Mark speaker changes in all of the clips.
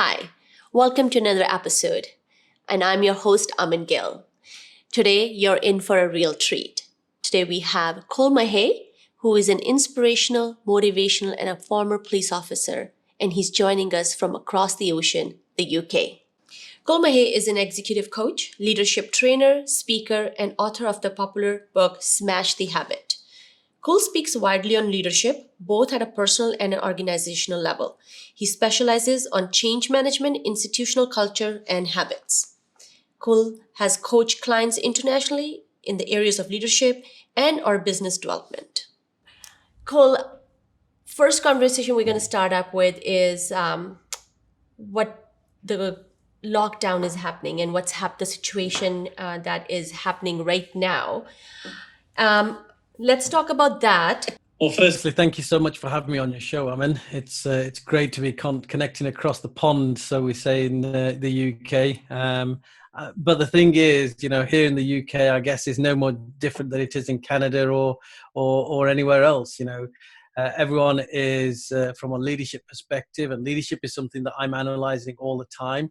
Speaker 1: Hi, welcome to another episode, and I'm your host, Aman Gill. Today, you're in for a real treat. Today, we have Kul Mahay, who is an inspirational, motivational, and a former police officer, and he's joining us from across the ocean, the UK. Kul Mahay is an executive coach, leadership trainer, speaker, and author of the popular book Smash the Habit. Cole speaks widely on leadership, both at a personal and an organizational level. He specializes on change management, institutional culture, and habits. Cole has coached clients internationally in the areas of leadership and or business development. Cole, first conversation we're going to start up with is what the lockdown is happening and the situation that is happening right now. Um, let's talk about that.
Speaker 2: Well, firstly, thank you so much for having me on your show, Aman. It's great to be connecting across the pond, so we say in the UK. But the thing is, here in the UK, I guess is no more different than it is in Canada or anywhere else. Everyone is from a leadership perspective, and leadership is something that I'm analysing all the time.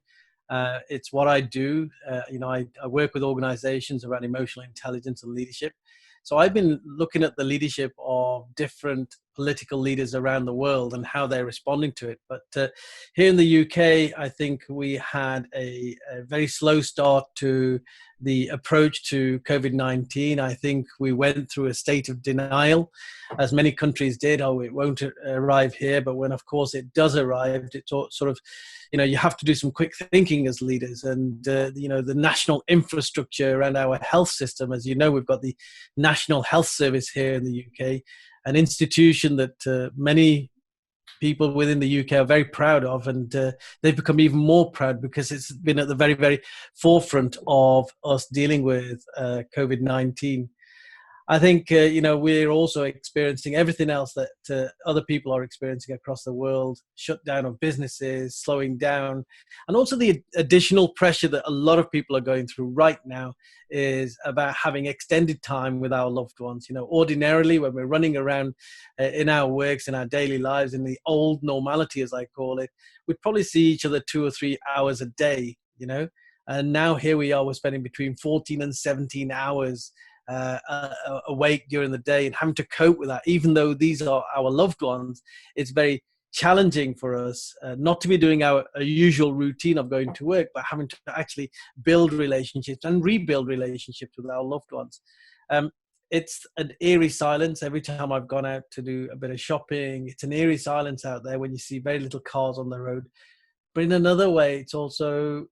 Speaker 2: It's what I do. I work with organisations around emotional intelligence and leadership. So I've been looking at the leadership of different political leaders around the world and how they're responding to it. But here in the UK, I think we had a very slow start to the approach to COVID-19. I think we went through a state of denial, as many countries did. Oh, it won't arrive here. But when, of course, it does arrive, it's sort of, you have to do some quick thinking as leaders. And, the national infrastructure around our health system, as you know, we've got the National Health Service here in the UK, an institution that many people within the UK are very proud of, and they've become even more proud because it's been at the very, very forefront of us dealing with COVID-19. I think, we're also experiencing everything else that other people are experiencing across the world, shutdown of businesses, slowing down, and also the additional pressure that a lot of people are going through right now is about having extended time with our loved ones. Ordinarily, when we're running around in our works, in our daily lives, in the old normality, as I call it, we'd probably see each other 2 or 3 hours a day, and now here we are, we're spending between 14 and 17 hours awake during the day and having to cope with that. Even though these are our loved ones, it's very challenging for us not to be doing our usual routine of going to work, but having to actually build relationships and rebuild relationships with our loved ones. It's an eerie silence every time I've gone out to do a bit of shopping. It's an eerie silence out there when you see very little cars on the road. But in another way, it's also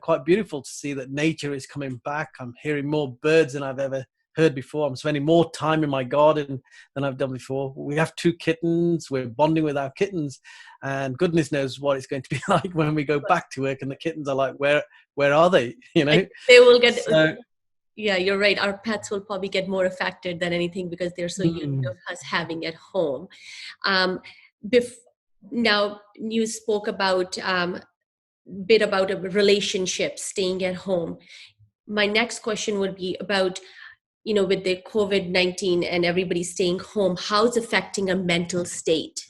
Speaker 2: quite beautiful to see that nature is coming back. I'm hearing more birds than I've ever heard before. I'm spending more time in my garden than I've done before. We have 2 kittens. We're bonding with our kittens, and goodness knows what it's going to be like when we go back to work and the kittens are like, where are they?
Speaker 1: They will get. Yeah, you're right. Our pets will probably get more affected than anything because they're so used to us having at home. Now you spoke about bit about a relationship, staying at home. My next question would be about, with the COVID-19 and everybody staying home, how it's affecting our mental state,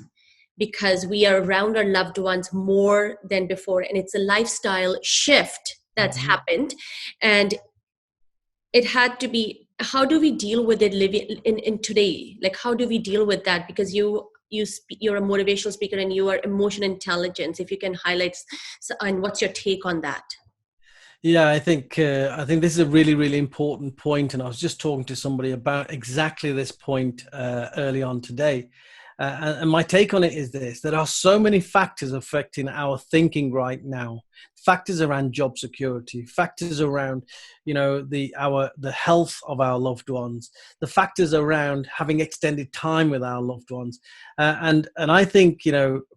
Speaker 1: because we are around our loved ones more than before, and it's a lifestyle shift that's happened, and it had to be. How do we deal with it living in today? Like, how do we deal with that? Because you're a motivational speaker and you are emotional intelligence. If you can highlight, and what's your take on that?
Speaker 2: Yeah, I think this is a really, really important point, and I was just talking to somebody about exactly this point early on today. And my take on it is this: there are so many factors affecting our thinking right now. Factors around job security, factors around, the health of our loved ones, the factors around having extended time with our loved ones, and I think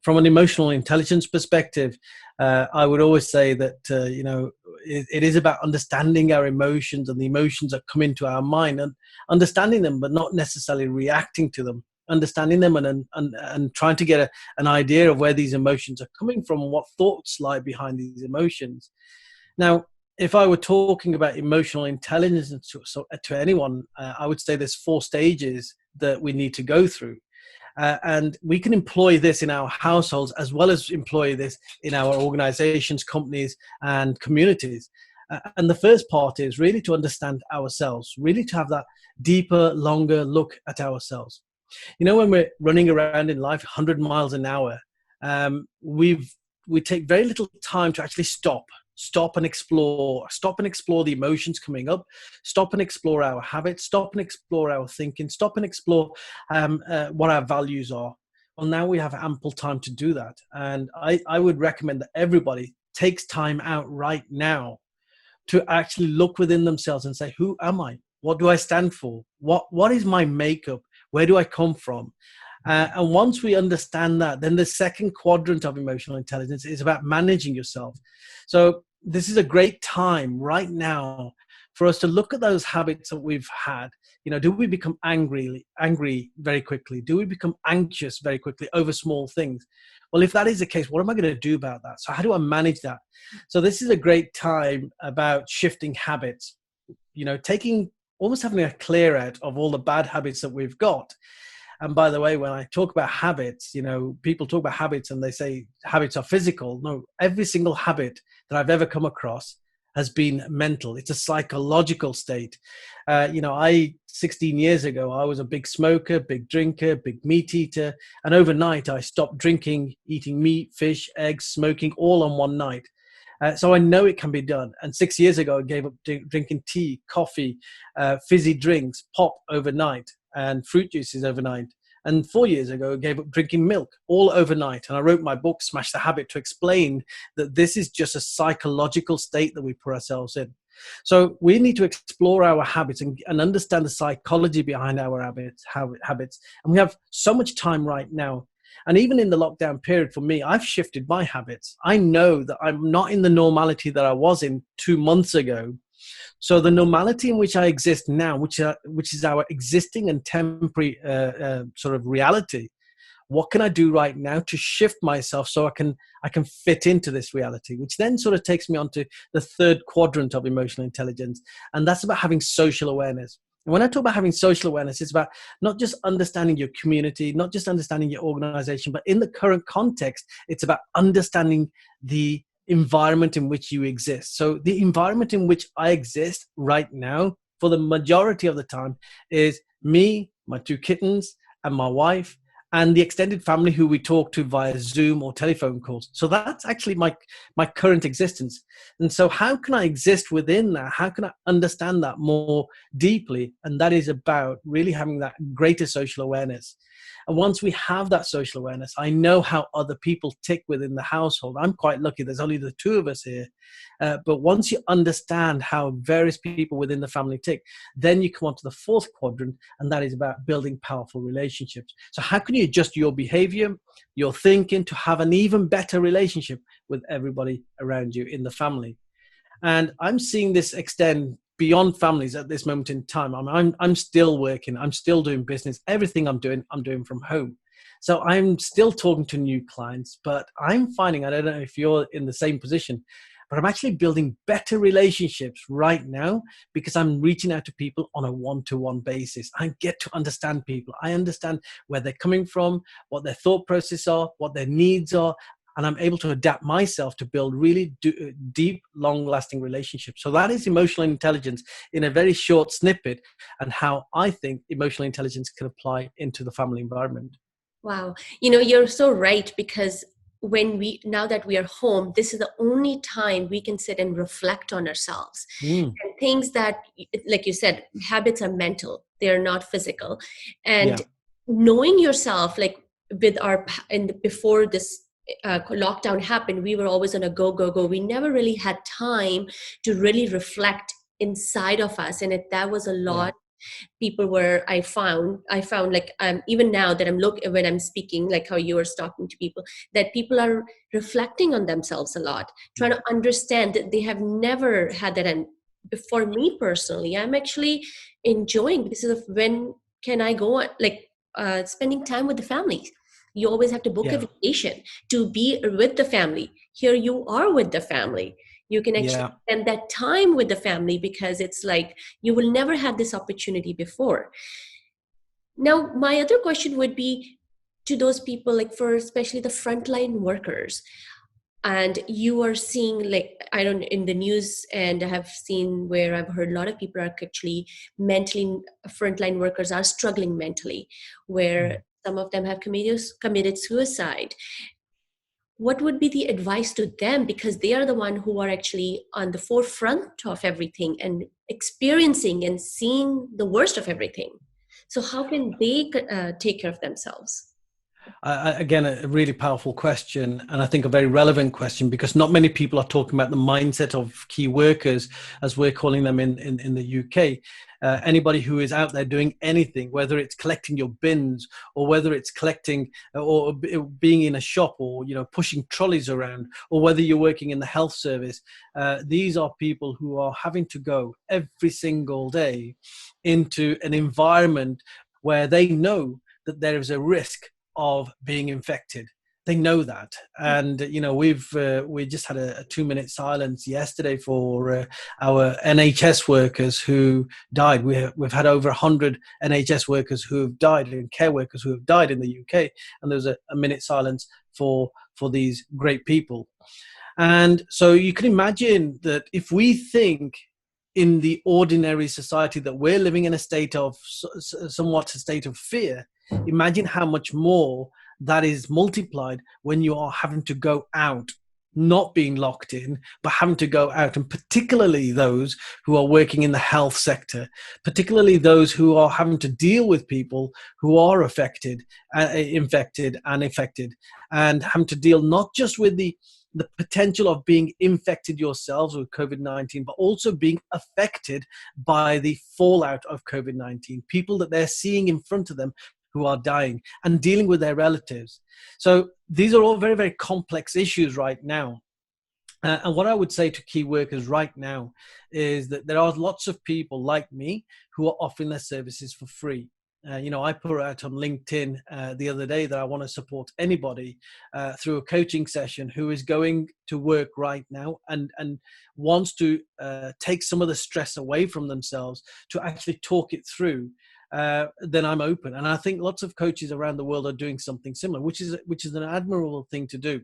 Speaker 2: from an emotional intelligence perspective, I would always say that it is about understanding our emotions and the emotions that come into our mind, and understanding them, but not necessarily reacting to them. Understanding them and trying to get an idea of where these emotions are coming from and what thoughts lie behind these emotions. Now, if I were talking about emotional intelligence to anyone, I would say there's 4 stages that we need to go through. And we can employ this in our households as well as employ this in our organizations, companies, and communities. And the first part is really to understand ourselves, really to have that deeper, longer look at ourselves. You know, when we're running around in life 100 miles an hour, we take very little time to actually stop and explore the emotions coming up, stop and explore our habits, stop and explore our thinking, stop and explore what our values are. Well, now we have ample time to do that. And I would recommend that everybody takes time out right now to actually look within themselves and say, who am I? What do I stand for? What is my makeup? Where do I come from? And once we understand that, then the second quadrant of emotional intelligence is about managing yourself. So this is a great time right now for us to look at those habits that we've had. You know, do we become angry very quickly? Do we become anxious very quickly over small things? Well, if that is the case, what am I going to do about that? So how do I manage that? So this is a great time about shifting habits, you know, almost having a clear out of all the bad habits that we've got. And by the way, when I talk about habits, you know, people talk about habits and they say habits are physical. No, every single habit that I've ever come across has been mental. It's a psychological state. 16 years ago, I was a big smoker, big drinker, big meat eater. And overnight, I stopped drinking, eating meat, fish, eggs, smoking, all on one night. So I know it can be done. And 6 years ago, I gave up drinking tea, coffee, fizzy drinks, pop overnight, and fruit juices overnight. And 4 years ago, I gave up drinking milk all overnight. And I wrote my book, Smash the Habit, to explain that this is just a psychological state that we put ourselves in. So we need to explore our habits and understand the psychology behind our habits. And we have so much time right now. And even in the lockdown period, for me, I've shifted my habits. I know that I'm not in the normality that I was in 2 months ago. So the normality in which I exist now, which is our existing and temporary sort of reality, what can I do right now to shift myself so I can fit into this reality, which then sort of takes me on to the third quadrant of emotional intelligence. And that's about having social awareness. And when I talk about having social awareness, it's about not just understanding your community, not just understanding your organization, but in the current context, it's about understanding the environment in which you exist. So the environment in which I exist right now, for the majority of the time, is me, my 2 kittens, and my wife, and the extended family who we talk to via Zoom or telephone calls. So that's actually my current existence. And so how can I exist within that? How can I understand that more deeply? And that is about really having that greater social awareness. And once we have that social awareness, I know how other people tick within the household. I'm quite lucky. There's only the 2 of us here. But once you understand how various people within the family tick, then you come on to the fourth quadrant, and that is about building powerful relationships. So how can you adjust your behavior, your thinking, to have an even better relationship with everybody around you in the family? And I'm seeing this extend beyond families at this moment in time. I'm still working. I'm still doing business. Everything I'm doing from home. So I'm still talking to new clients, but I'm finding, I don't know if you're in the same position, but I'm actually building better relationships right now because I'm reaching out to people on a one-to-one basis. I get to understand people. I understand where they're coming from, what their thought process are, what their needs are, and I'm able to adapt myself to build really deep, long-lasting relationships. So that is emotional intelligence in a very short snippet, and how I think emotional intelligence can apply into the family environment.
Speaker 1: Wow. You know, you're so right, because now that we are home, this is the only time we can sit and reflect on ourselves.
Speaker 2: Mm.
Speaker 1: And things that, like you said, habits are mental, they're not physical. And
Speaker 2: Yeah.
Speaker 1: knowing yourself, like before this lockdown happened, we were always on a go, go, go. We never really had time to really reflect inside of us. And that was a
Speaker 2: Yeah.
Speaker 1: lot. People were I found like even now that when I'm speaking, like how you are talking to people, that people are reflecting on themselves a lot, trying to understand that they have never had that. And for me personally, I'm actually enjoying, because of when can I go on, like spending time with the family. You always have to book a
Speaker 2: Yeah.
Speaker 1: vacation to be with the family. Here you are with the family. You can actually
Speaker 2: Yeah.
Speaker 1: spend that time with the family, because it's like you will never have this opportunity before. Now, my other question would be, to those people, like for especially the frontline workers, and you are seeing, like, I don't, in the news, and I have seen where I've heard a lot of people are actually mentally, frontline workers are struggling mentally,
Speaker 2: Mm.
Speaker 1: where some of them have committed suicide. What would be the advice to them, because they are the one who are actually on the forefront of everything and experiencing and seeing the worst of everything? So how can they take care of themselves?
Speaker 2: Again, a really powerful question, and I think a very relevant question, because not many people are talking about the mindset of key workers, as we're calling them in the UK. Anybody who is out there doing anything, whether it's collecting your bins, or whether it's collecting or being in a shop, or pushing trolleys around, or whether you're working in the health service, these are people who are having to go every single day into an environment where they know that there is a risk of being infected. They know that, and we just had a 2-minute silence yesterday for our NHS workers who died. We've had over 100 NHS workers who have died, and care workers who have died in the UK, and there was a minute silence for these great people. And so you can imagine that if we think in the ordinary society that we're living in a state of somewhat a state of fear, imagine how much more that is multiplied when you are having to go out, not being locked in, but having to go out. And particularly those who are working in the health sector, particularly those who are having to deal with people who are infected and affected, and having to deal not just with the potential of being infected yourselves with COVID-19, but also being affected by the fallout of COVID-19, people that they're seeing in front of them who are dying, and dealing with their relatives. So these are all very, very complex issues right now. And what I would say to key workers right now is that there are lots of people like me who are offering their services for free. I put out on LinkedIn the other day that I want to support anybody through a coaching session who is going to work right now and wants to take some of the stress away from themselves to actually talk it through. Then I'm open. And I think lots of coaches around the world are doing something similar, which is an admirable thing to do.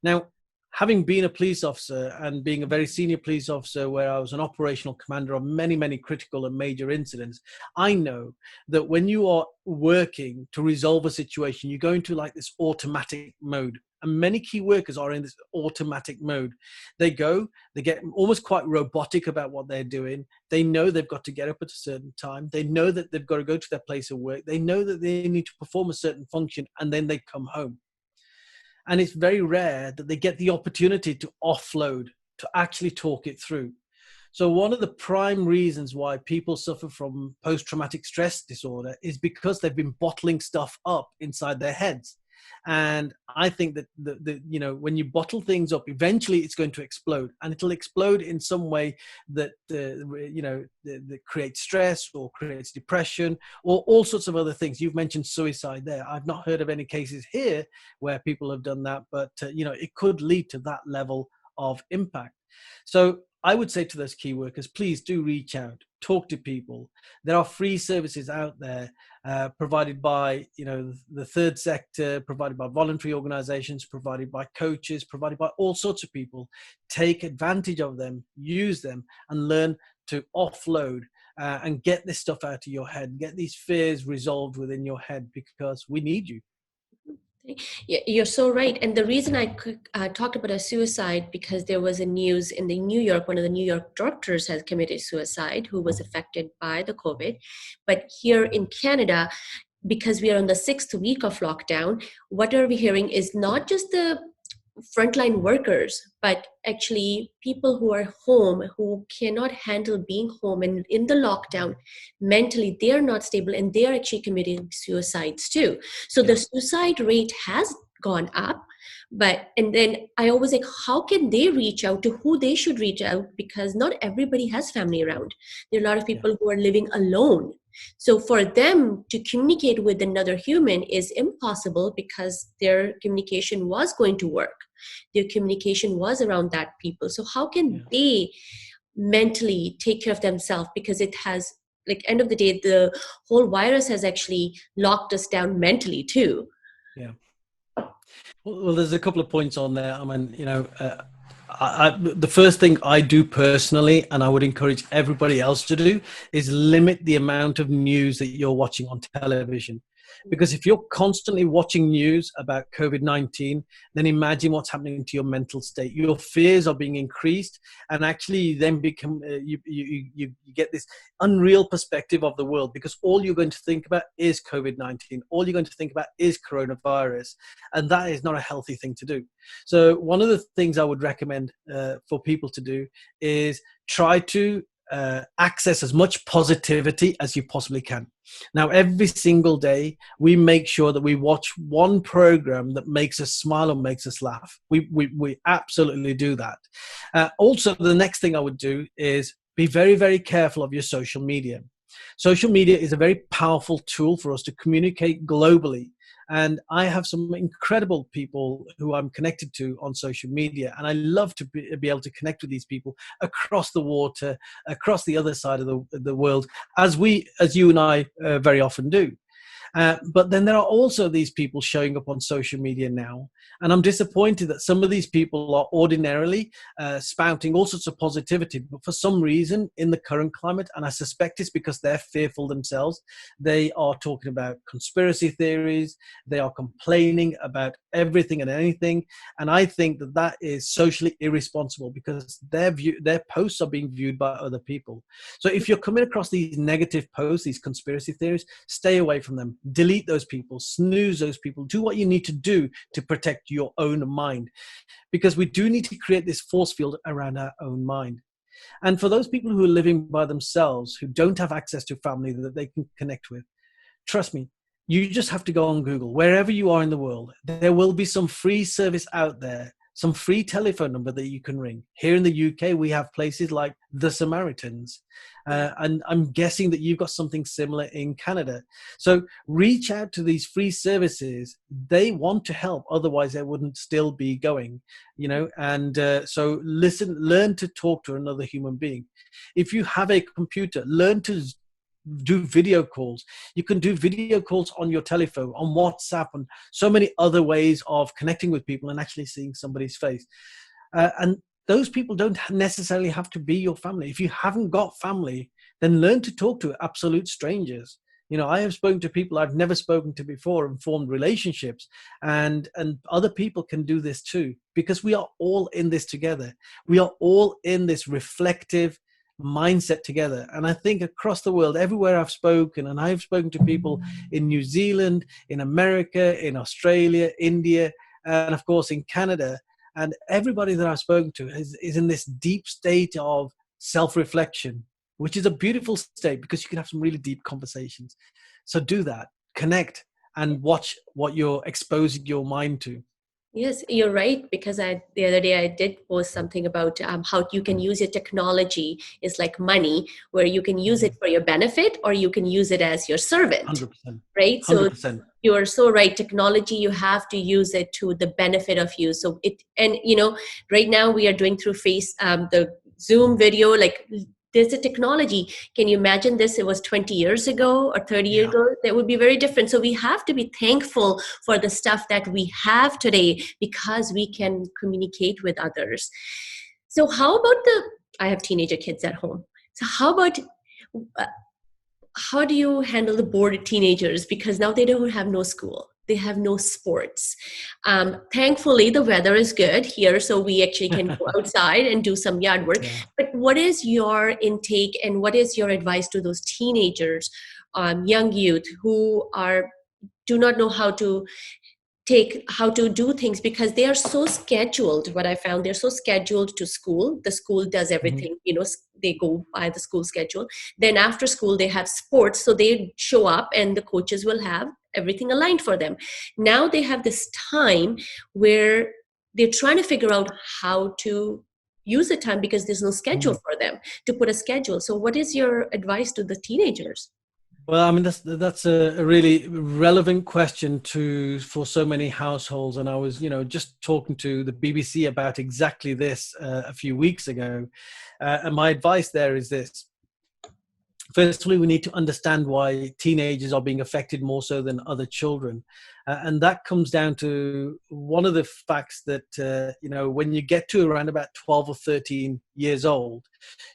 Speaker 2: Now, having been a police officer and being a very senior police officer where I was an operational commander of many, many critical and major incidents, I know that when you are working to resolve a situation, you go into like this automatic mode. And many key workers are in this automatic mode. They get almost quite robotic about what they're doing. They know they've got to get up at a certain time. They know that they've got to go to their place of work. They know that they need to perform a certain function, and then they come home. And it's very rare that they get the opportunity to offload, to actually talk it through. So one of the prime reasons why people suffer from post-traumatic stress disorder is because they've been bottling stuff up inside their heads. And I think that when you bottle things up, eventually it's going to explode, and it'll explode in some way that that creates stress or creates depression or all sorts of other things. You've mentioned suicide there. I've not heard of any cases here where people have done that, but it could lead to that level of impact. So I would say to those key workers, please do reach out, talk to people. There are free services out there provided by the third sector, provided by voluntary organizations, provided by coaches, provided by all sorts of people. Take advantage of them, use them, and learn to offload and get this stuff out of your head, get these fears resolved within your head, because we need you.
Speaker 1: Yeah, you're so right. And the reason I talked about a suicide, because there was a news in the New York, one of the New York doctors has committed suicide who was affected by the COVID. But here in Canada, because we are on the 6th week of lockdown, what are we hearing is not just the frontline workers, but actually people who are home, who cannot handle being home and in the lockdown mentally, they are not stable, and they are actually committing suicides too. So the suicide rate has gone up. And then I always like, how can they reach out to who they should reach out? Because not everybody has family around. There are a lot of people who are living alone. So for them to communicate with another human is impossible, because their communication was going to work. Their communication was around that people. So how can they mentally take care of themselves? Because it has, like, end of the day, the whole virus has actually locked us down mentally too.
Speaker 2: Yeah. Well, there's a couple of points on there. I mean, the first thing I do personally, and I would encourage everybody else to do, is limit the amount of news that you're watching on television. Because if you're constantly watching news about COVID-19, then imagine what's happening to your mental state. Your fears are being increased, and actually you then become, you get this unreal perspective of the world, because all you're going to think about is COVID-19. All you're going to think about is coronavirus. And that is not a healthy thing to do. So one of the things I would recommend for people to do is try to access as much positivity as you possibly can. Now, every single day, we make sure that we watch one program that makes us smile and makes us laugh. We absolutely do that. Also, the next thing I would do is be very, very careful of your social media. Social media is a very powerful tool for us to communicate globally. And I have some incredible people who I'm connected to on social media. And I love to be able to connect with these people across the water, across the other side of the world, as you and I very often do. But then there are also these people showing up on social media now. And I'm disappointed that some of these people are ordinarily spouting all sorts of positivity. But for some reason in the current climate, and I suspect it's because they're fearful themselves, they are talking about conspiracy theories. They are complaining about everything and anything. And I think that that is socially irresponsible, because their posts are being viewed by other people. So if you're coming across these negative posts, these conspiracy theories, stay away from them. Delete those people, snooze those people, do what you need to do to protect your own mind, because we do need to create this force field around our own mind. And for those people who are living by themselves, who don't have access to family that they can connect with, trust me, you just have to go on Google. Wherever you are in the world, there will be some free service out there, some free telephone number that you can ring. Here in the UK, we have places like the Samaritans. And I'm guessing that you've got something similar in Canada. So reach out to these free services. They want to help. Otherwise, they wouldn't still be going, and so learn to talk to another human being. If you have a computer, learn to do video calls. You can do video calls on your telephone, on WhatsApp, and so many other ways of connecting with people and actually seeing somebody's face. And those people don't necessarily have to be your family. If you haven't got family, then learn to talk to absolute strangers. I have spoken to people I've never spoken to before and formed relationships, and other people can do this too, because we are all in this together. We are all in this reflective mindset together. And I think across the world, everywhere I've spoken, and I've spoken to people in New Zealand, in America, in Australia, India, and of course in Canada, and everybody that I've spoken to is in this deep state of self-reflection, which is a beautiful state, because you can have some really deep conversations. So do that, connect, and watch what you're exposing your mind to.
Speaker 1: Yes, you're right. Because the other day I did post something about how you can use your technology is like money, where you can use it for your benefit or you can use it as your servant,
Speaker 2: 100%.
Speaker 1: right? So
Speaker 2: 100%.
Speaker 1: you are so right. Technology, you have to use it to the benefit of you. So right now we are doing through the Zoom video, like there's a technology. Can you imagine this? It was 20 years ago or 30 years ago. That would be very different. So we have to be thankful for the stuff that we have today, because we can communicate with others. So how about I have teenager kids at home. So how do you handle the bored teenagers? Because now they don't have no school. They have no sports. Thankfully, the weather is good here, so we actually can go outside and do some yard work.
Speaker 2: Yeah.
Speaker 1: But what is your intake and what is your advice to those teenagers, young youth who do not know how to do things, because they are so scheduled? What I found, they're so scheduled to school. The school does everything, they go by the school schedule. Then after school they have sports, so they show up and the coaches will have everything aligned for them. Now they have this time where they're trying to figure out how to use the time, because there's no schedule for them to put a schedule. So what is your advice to the teenagers?
Speaker 2: Well, I mean, that's a really relevant question for so many households. And I was, just talking to the BBC about exactly this a few weeks ago. And my advice there is this: Firstly, we need to understand why teenagers are being affected more so than other children. And that comes down to one of the facts that, when you get to around about 12 or 13 years old,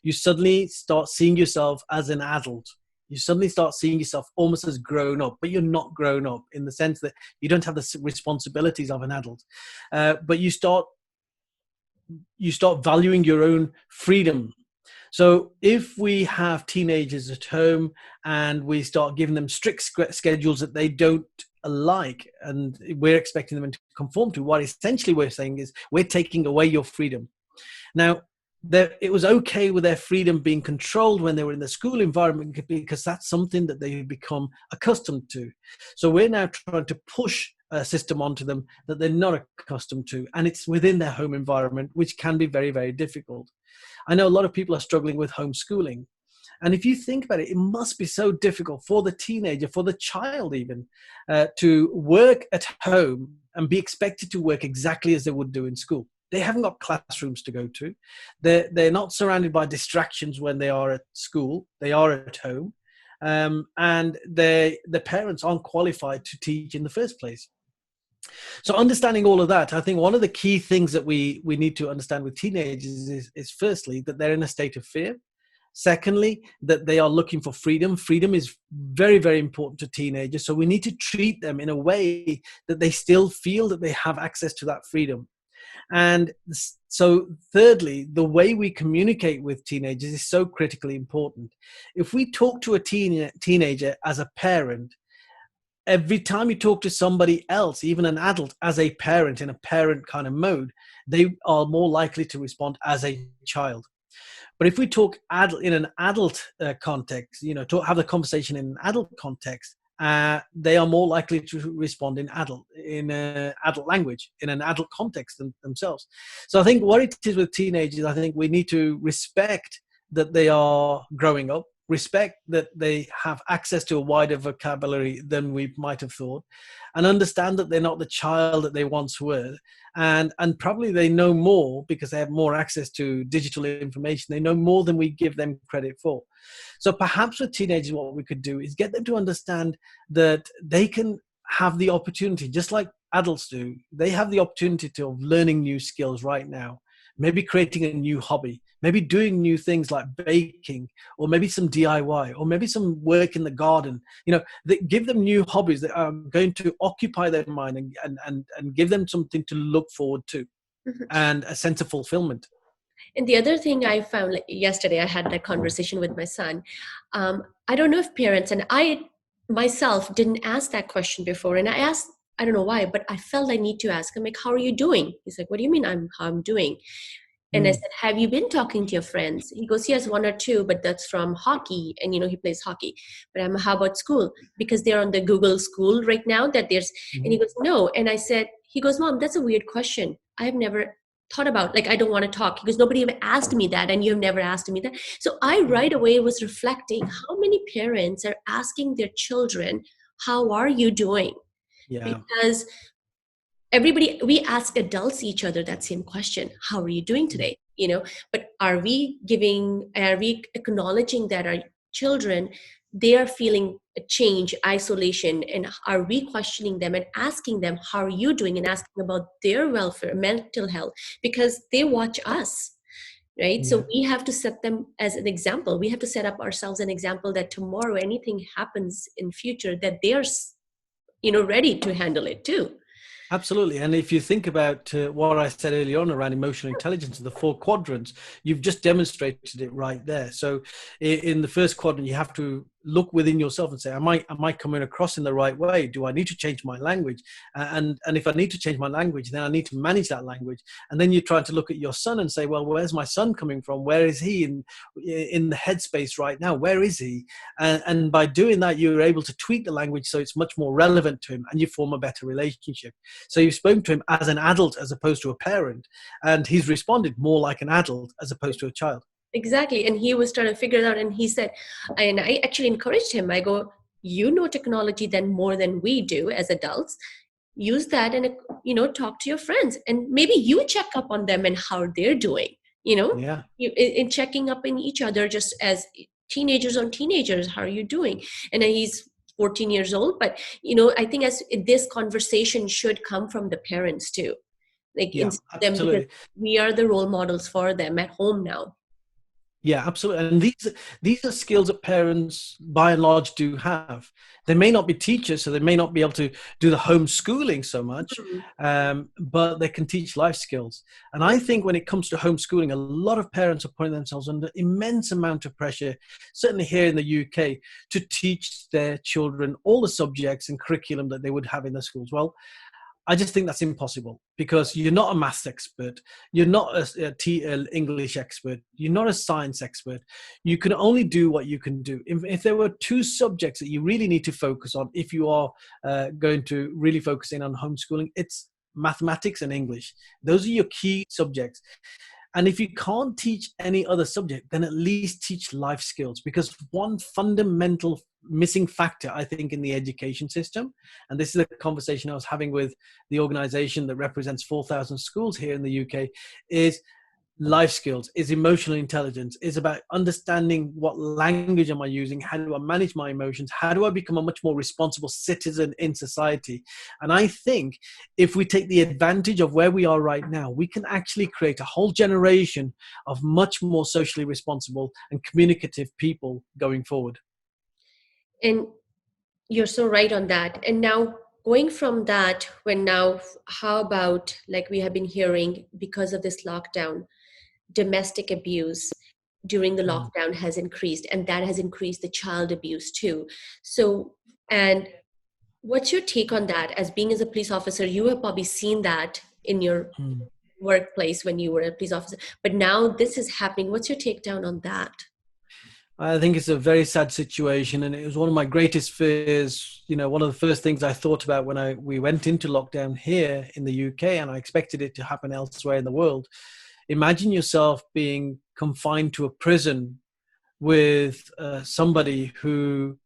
Speaker 2: you suddenly start seeing yourself as an adult. You suddenly start seeing yourself almost as grown up, but you're not grown up in the sense that you don't have the responsibilities of an adult. But you start valuing your own freedom. So if we have teenagers at home and we start giving them strict schedules that they don't like, and we're expecting them to conform to, what essentially we're saying is we're taking away your freedom. Now, it was okay with their freedom being controlled when they were in the school environment because that's something that they've become accustomed to. So we're now trying to push a system onto them that they're not accustomed to, and it's within their home environment, which can be very, very difficult. I know a lot of people are struggling with homeschooling. And if you think about it, it must be so difficult for the teenager, for the child even, to work at home and be expected to work exactly as they would do in school. They haven't got classrooms to go to. They're not surrounded by distractions when they are at school. They are at home. And the parents aren't qualified to teach in the first place. So understanding all of that, I think one of the key things that we need to understand with teenagers is firstly, that they're in a state of fear. Secondly, that they are looking for freedom. Freedom is very, very important to teenagers. So we need to treat them in a way that they still feel that they have access to that freedom. And so thirdly, the way we communicate with teenagers is so critically important. If we talk to a teenager as a parent, every time you talk to somebody else, even an adult, as a parent in a parent kind of mode, they are more likely to respond as a child. But if we talk in an adult context, have the conversation in an adult context, they are more likely to respond in adult language, in an adult context themselves. So I think what it is with teenagers, I think we need to respect that they are growing up, respect that they have access to a wider vocabulary than we might have thought, and understand that they're not the child that they once were. And probably they know more because they have more access to digital information. They know more than we give them credit for. So perhaps with teenagers, what we could do is get them to understand that they can have the opportunity, just like adults do. They have the opportunity of learning new skills right now, maybe creating a new hobby, maybe doing new things like baking, or maybe some DIY, or maybe some work in the garden. Give them new hobbies that are going to occupy their mind and give them something to look forward to, and a sense of fulfillment.
Speaker 1: And the other thing I found, like yesterday, I had that conversation with my son. I don't know if parents, and I myself didn't ask that question before. And I asked, I don't know why, but I felt I need to ask him, like, how are you doing? He's like, what do you mean how I'm doing? And I said, have you been talking to your friends? He goes, he has one or two, but that's from hockey. And, he plays hockey. But how about school? Because they're on the Google School right now and he goes, no. And he goes, Mom, that's a weird question. I've never thought about, like, I don't want to talk. He goes, nobody ever asked me that. And you've never asked me that. So I right away was reflecting how many parents are asking their children, how are you doing?
Speaker 2: Yeah.
Speaker 1: Because we ask adults each other that same question, how are you doing today? But are we acknowledging that our children, they are feeling a change, isolation, and are we questioning them and asking them, how are you doing, and asking about their welfare, mental health, because they watch us, right?
Speaker 2: Yeah.
Speaker 1: So we have to set them as an example. We have to set up ourselves an example that tomorrow anything happens in future, that they're ready to handle it too.
Speaker 2: Absolutely. And if you think about what I said earlier on around emotional intelligence, the 4 quadrants, you've just demonstrated it right there. So in the first quadrant, you have to look within yourself and say, am I coming across in the right way? Do I need to change my language? And if I need to change my language, then I need to manage that language. And then you're trying to look at your son and say, well, where's my son coming from? Where is he in the headspace right now? Where is he? And by doing that, you're able to tweak the language so it's much more relevant to him, and you form a better relationship. So you've spoken to him as an adult as opposed to a parent, and he's responded more like an adult as opposed to a child.
Speaker 1: Exactly. And he was trying to figure it out. And he said, and I actually encouraged him. I go, technology then more than we do as adults. Use that and, talk to your friends. And maybe you check up on them and how they're doing,
Speaker 2: Yeah.
Speaker 1: in checking up in each other, just as teenagers on teenagers. How are you doing? And he's 14 years old. But, I think as this conversation should come from the parents too, like in
Speaker 2: Yeah,
Speaker 1: them, because
Speaker 2: absolutely.
Speaker 1: we are the role models for them at home now.
Speaker 2: Yeah, absolutely. And these are skills that parents, by and large, do have. They may not be teachers, so they may not be able to do the homeschooling so much,
Speaker 1: Mhm.
Speaker 2: but they can teach life skills. And I think when it comes to homeschooling, a lot of parents are putting themselves under immense amount of pressure, certainly here in the UK, to teach their children all the subjects and curriculum that they would have in the schools. Well, I just think that's impossible because you're not a maths expert, you're not a English expert, you're not a science expert. You can only do what you can do. If there were two subjects that you really need to focus on, if you are going to really focus in on homeschooling, it's mathematics and English. Those are your key subjects. And if you can't teach any other subject, then at least teach life skills, because one fundamental missing factor, I think, in the education system, and this is a conversation I was having with the organization that represents 4,000 schools here in the UK, is life skills, is emotional intelligence, is about understanding what language am I using, how do I manage my emotions, how do I become a much more responsible citizen in society. And I think if we take the advantage of where we are right now, we can actually create a whole generation of much more socially responsible and communicative people going forward.
Speaker 1: And you're so right on that. And now, going from that, how about, like we have been hearing, because of this lockdown, domestic abuse during the
Speaker 2: Mm.
Speaker 1: lockdown has increased, and that has increased the child abuse too. So, and what's your take on that? As a police officer, you have probably seen that in your
Speaker 2: Mm.
Speaker 1: workplace when you were a police officer, but now this is happening. What's your takedown on that?
Speaker 2: I think it's a very sad situation, and it was one of my greatest fears. You know, one of the first things I thought about when we went into lockdown here in the UK, and I expected it to happen elsewhere in the world. Imagine yourself being confined to a prison with somebody who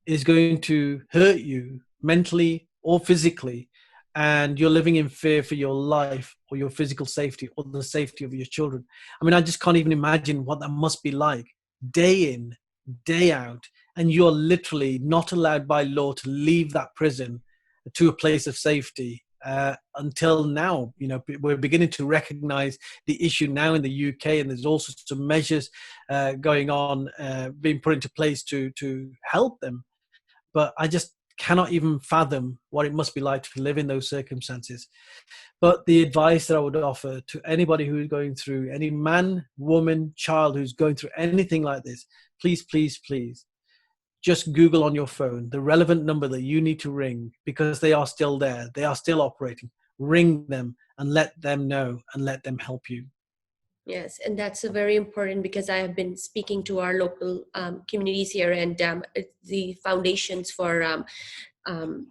Speaker 2: is going to hurt you mentally or physically, and you're living in fear for your life or your physical safety or the safety of your children. I mean, I just can't even imagine what that must be like, day in, day out, and you're literally not allowed by law to leave that prison to a place of safety. Until now, you know, we're beginning to recognize the issue now in the UK, and there's all sorts of measures going on, being put into place to help them. But I just cannot even fathom what it must be like to live in those circumstances. But the advice that I would offer to anybody who's going through, any man, woman, child who's going through anything like this, please, please, please, just Google on your phone the relevant number that you need to ring, because they are still there. They are still operating. Ring them and let them know and let them help you.
Speaker 1: Yes, and that's a very important, because I have been speaking to our local communities here, and the foundations for um,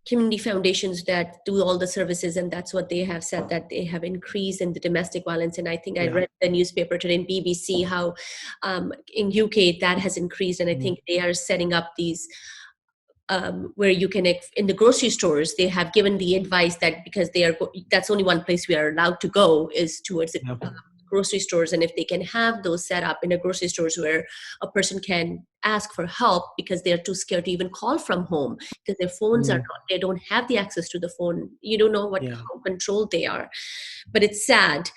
Speaker 1: community foundations that do all the services, and that's what they have said, that they have increased in the domestic violence. And I think I
Speaker 2: Yeah.
Speaker 1: read the newspaper today in BBC how in UK that has increased, and I
Speaker 2: Mm.
Speaker 1: think they are setting up these where you can in the grocery stores, they have given the advice that, because that's only one place we are allowed to go, is towards the
Speaker 2: Yeah.
Speaker 1: grocery stores. And if they can have those set up in a grocery stores where a person can ask for help because they're too scared to even call from home, because their phones are
Speaker 2: Mm.
Speaker 1: not, they don't have the access to the phone, you don't know
Speaker 2: Yeah.
Speaker 1: how controlled they are. But it's sad.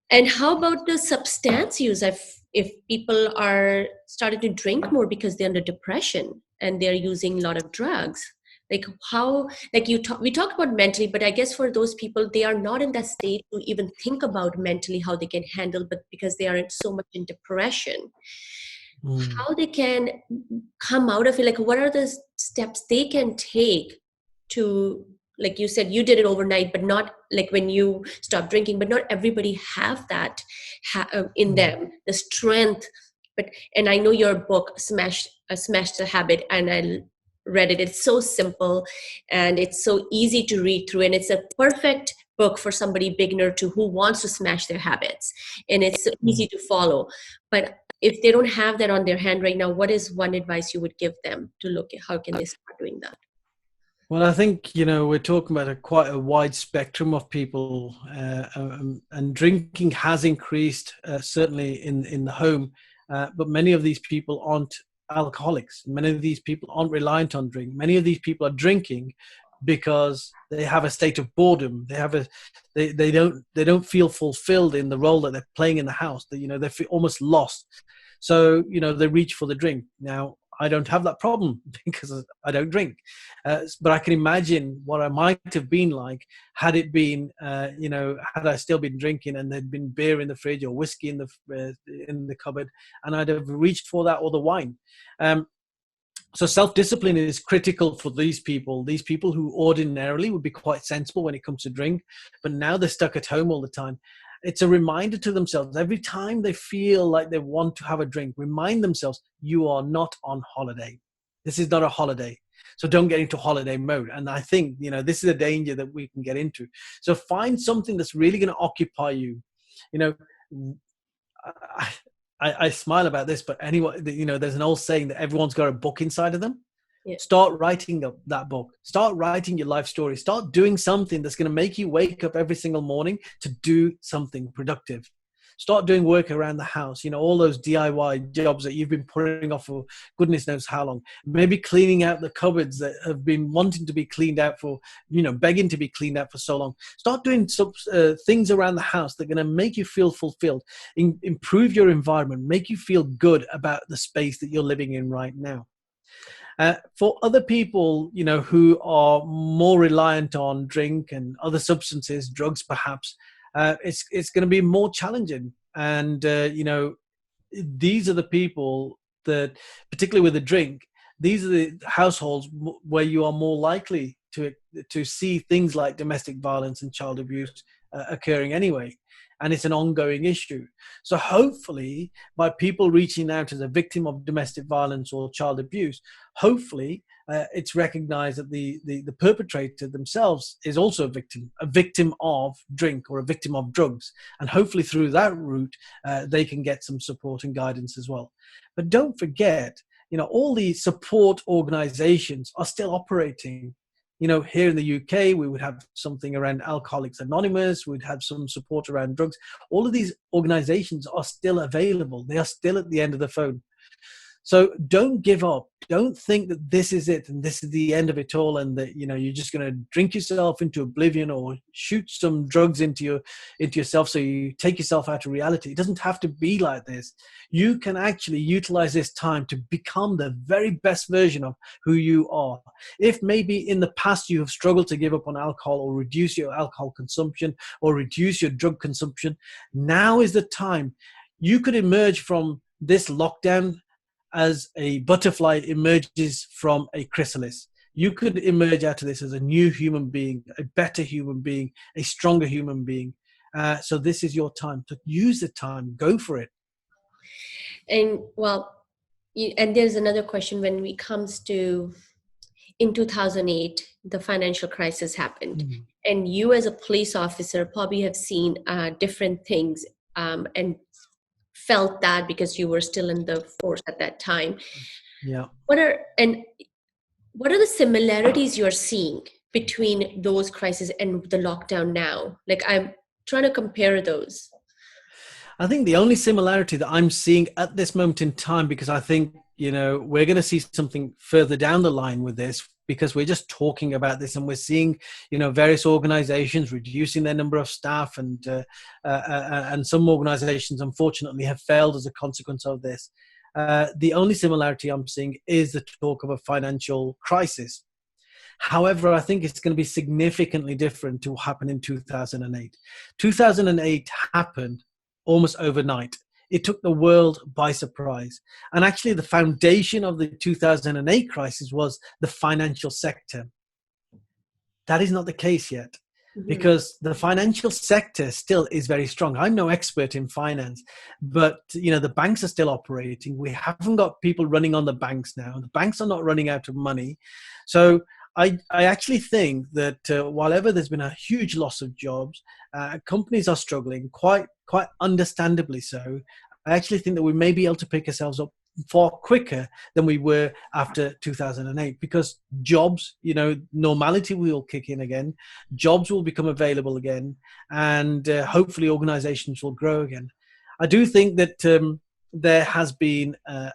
Speaker 1: And how about the substance use? If people are starting to drink more because they're under depression and they're using a lot of drugs, like how, like we talk about mentally, but I guess for those people, they are not in that state to even think about mentally how they can handle, but because they are so much in depression,
Speaker 2: Mm.
Speaker 1: how they can come out of it, like what are the steps they can take to, like you said, you did it overnight, but not like when you stop drinking, but not everybody have that in
Speaker 2: Mm.
Speaker 1: them, the strength. But and I know your book smash the habit, and I read it. It's so simple and it's so easy to read through, and it's a perfect book for somebody beginner to who wants to smash their habits, and it's so
Speaker 2: Mm.
Speaker 1: easy to follow. But if they don't have that on their hand right now, what is one advice you would give them to look at how can they start doing that?
Speaker 2: Well, I think, you know, we're talking about quite a wide spectrum of people, and drinking has increased, certainly in the home. but many of these people aren't alcoholics. Many of these people aren't reliant on drink. Many of these people are drinking because they have a state of boredom. They don't feel fulfilled in the role that they're playing in the house. They feel almost lost. So they reach for the drink. Now I don't have that problem because I don't drink, but I can imagine what I might have been like had it been, had I still been drinking and there'd been beer in the fridge or whiskey in the cupboard, and I'd have reached for that or the wine. So self-discipline is critical for these people who ordinarily would be quite sensible when it comes to drink, but now they're stuck at home all the time. It's a reminder to themselves every time they feel like they want to have a drink, remind themselves, you are not on holiday. This is not a holiday. So don't get into holiday mode. And I think, this is a danger that we can get into. So find something that's really going to occupy you. I smile about this, but anyway, there's an old saying that everyone's got a book inside of them. Yeah. Start writing that book. Start writing your life story. Start doing something that's going to make you wake up every single morning to do something productive. Start doing work around the house, all those DIY jobs that you've been putting off for goodness knows how long. Maybe cleaning out the cupboards that have been wanting to be cleaned out for, begging to be cleaned out for so long. Start doing some things around the house that are going to make you feel fulfilled, improve your environment, make you feel good about the space that you're living in right now. For other people, who are more reliant on drink and other substances, drugs perhaps, it's going to be more challenging. And, these are the people that, particularly with the drink, these are the households where you are more likely to see things like domestic violence and child abuse occurring anyway. And it's an ongoing issue. So hopefully by people reaching out as a victim of domestic violence or child abuse, hopefully it's recognized that the perpetrator themselves is also a victim of drink or a victim of drugs. And hopefully through that route, they can get some support and guidance as well. But don't forget, all the support organizations are still operating. Here in the UK, we would have something around Alcoholics Anonymous. We'd have some support around drugs. All of these organizations are still available. They are still at the end of the phone. So don't give up. Don't think that this is it and this is the end of it all, and that you're just going to drink yourself into oblivion or shoot some drugs into yourself so you take yourself out of reality. It doesn't have to be like this. You can actually utilize this time to become the very best version of who you are. If maybe in the past you have struggled to give up on alcohol or reduce your alcohol consumption or reduce your drug consumption, now is the time. You could emerge from this lockdown as a butterfly emerges from a chrysalis. You could emerge out of this as a new human being, a better human being, a stronger human being. So this is your time to use the time. Go for it.
Speaker 1: And and there's another question when it comes to, in 2008, the financial crisis happened. Mm-hmm. And you as a police officer probably have seen different things and felt that because you were still in the force at that time.
Speaker 2: Yeah.
Speaker 1: What are the similarities you're seeing between those crises and the lockdown now? Like, I'm trying to compare those.
Speaker 2: I think the only similarity that I'm seeing at this moment in time, because I think, we're going to see something further down the line with this, because we're just talking about this and we're seeing, various organizations reducing their number of staff, and some organizations, unfortunately, have failed as a consequence of this. The only similarity I'm seeing is the talk of a financial crisis. However, I think it's going to be significantly different to what happened in 2008. 2008 happened almost overnight. It took the world by surprise. And actually, the foundation of the 2008 crisis was the financial sector. That is not the case yet, because the financial sector still is very strong. I'm no expert in finance, but the banks are still operating. We haven't got people running on the banks now. The banks are not running out of money. So I actually think that while ever there's been a huge loss of jobs, companies are struggling, quite understandably so. I actually think that we may be able to pick ourselves up far quicker than we were after 2008, because jobs, normality will kick in again, jobs will become available again, and hopefully organizations will grow again. I do think that there has been a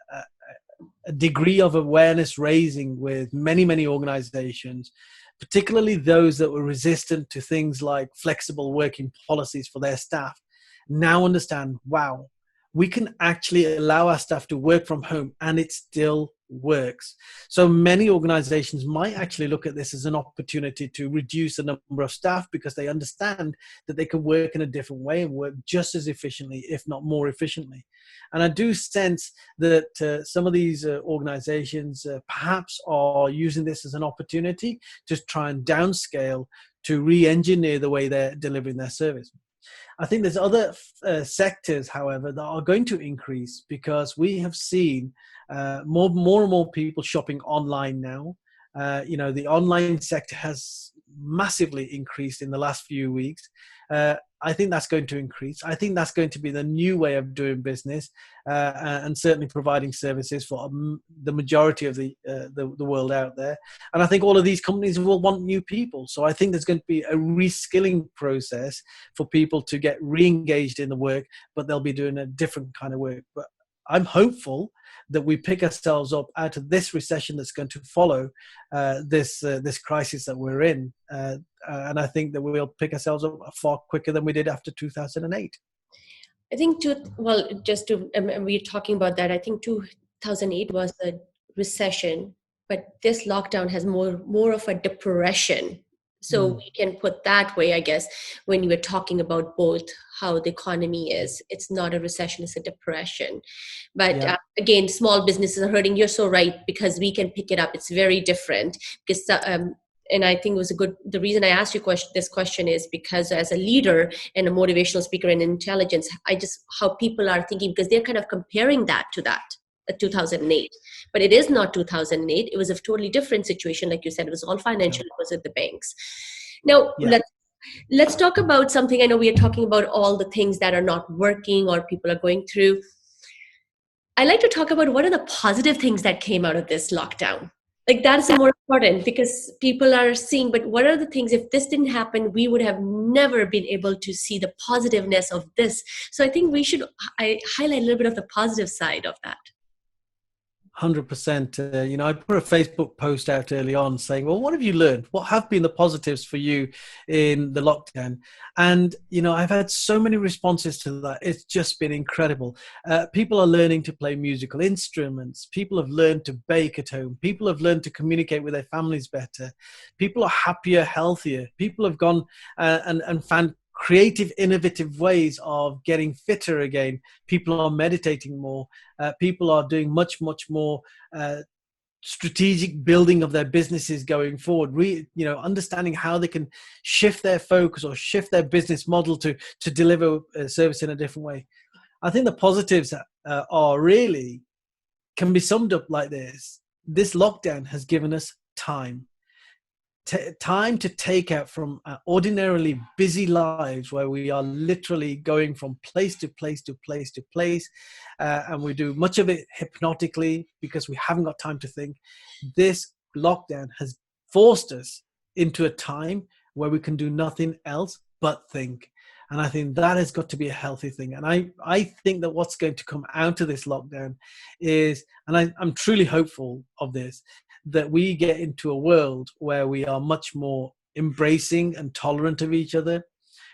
Speaker 2: degree of awareness raising with many, many organizations, particularly those that were resistant to things like flexible working policies for their staff, now understand, wow, we can actually allow our staff to work from home and it still works. So many organizations might actually look at this as an opportunity to reduce the number of staff because they understand that they can work in a different way and work just as efficiently, if not more efficiently. And I do sense that some of these organizations perhaps are using this as an opportunity to try and downscale to re-engineer the way they're delivering their service. I think there's other sectors, however, that are going to increase because we have seen more and more people shopping online now. The online sector has massively increased in the last few weeks. I think that's going to increase. I think that's going to be the new way of doing business, and certainly providing services for the majority of the world out there. And I think all of these companies will want new people. So I think there's going to be a reskilling process for people to get re-engaged in the work, but they'll be doing a different kind of work. But I'm hopeful that we pick ourselves up out of this recession that's going to follow this crisis that we're in. And I think that we'll pick ourselves up far quicker than we did after 2008.
Speaker 1: I think we're talking about that. I think 2008 was a recession, but this lockdown has more of a depression. So we can put that way, I guess, when you were talking about both how the economy is. It's not a recession, it's a depression. But
Speaker 2: Yeah.
Speaker 1: Again, small businesses are hurting. You're so right, because we can pick it up. It's very different. Because and I think it was the reason I asked you this question is because as a leader and a motivational speaker in intelligence, how people are thinking, because they're kind of comparing that to 2008. But it is not 2008. It was a totally different situation. Like you said, it was all financial. It was at the banks. Now,
Speaker 2: Yeah.
Speaker 1: let's talk about something. I know we are talking about all the things that are not working or people are going through. I like to talk about what are the positive things that came out of this lockdown. Like that's more important because people are seeing, but what are the things, if this didn't happen, we would have never been able to see the positiveness of this. So I think I highlight a little bit of the positive side of that.
Speaker 2: 100%. I put a Facebook post out early on saying, well, what have you learned? What have been the positives for you in the lockdown? And, I've had so many responses to that. It's just been incredible. People are learning to play musical instruments. People have learned to bake at home. People have learned to communicate with their families better. People are happier, healthier. People have gone and found creative, innovative ways of getting fitter again. People are meditating more. People are doing much, much more strategic building of their businesses going forward. Understanding how they can shift their focus or shift their business model to deliver a service in a different way. I think the positives are really can be summed up like this. This lockdown has given us time. Time to take out from ordinarily busy lives where we are literally going from place to place to place to place, and we do much of it hypnotically because we haven't got time to think. This lockdown has forced us into a time where we can do nothing else but think. And I think that has got to be a healthy thing. And I think that what's going to come out of this lockdown is, and I'm truly hopeful of this, that we get into a world where we are much more embracing and tolerant of each other,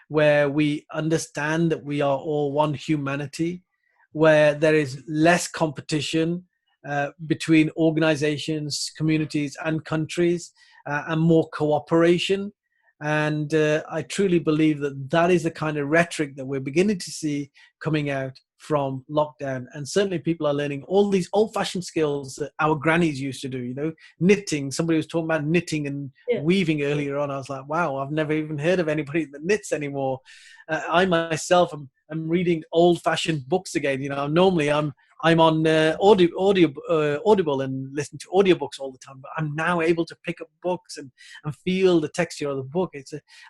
Speaker 2: where we understand that we are all one humanity, where there is less competition between organizations, communities, and countries, and more cooperation. And I truly believe that that is the kind of rhetoric that we're beginning to see coming out from lockdown. And certainly people are learning all these old-fashioned skills that our grannies used to do, knitting. Somebody was talking about knitting and weaving earlier on. I was like, wow, I've never even heard of anybody that knits anymore. I myself am reading old-fashioned books again. Normally I'm on Audible and listen to audiobooks all the time, but I'm now able to pick up books and feel the texture of the book.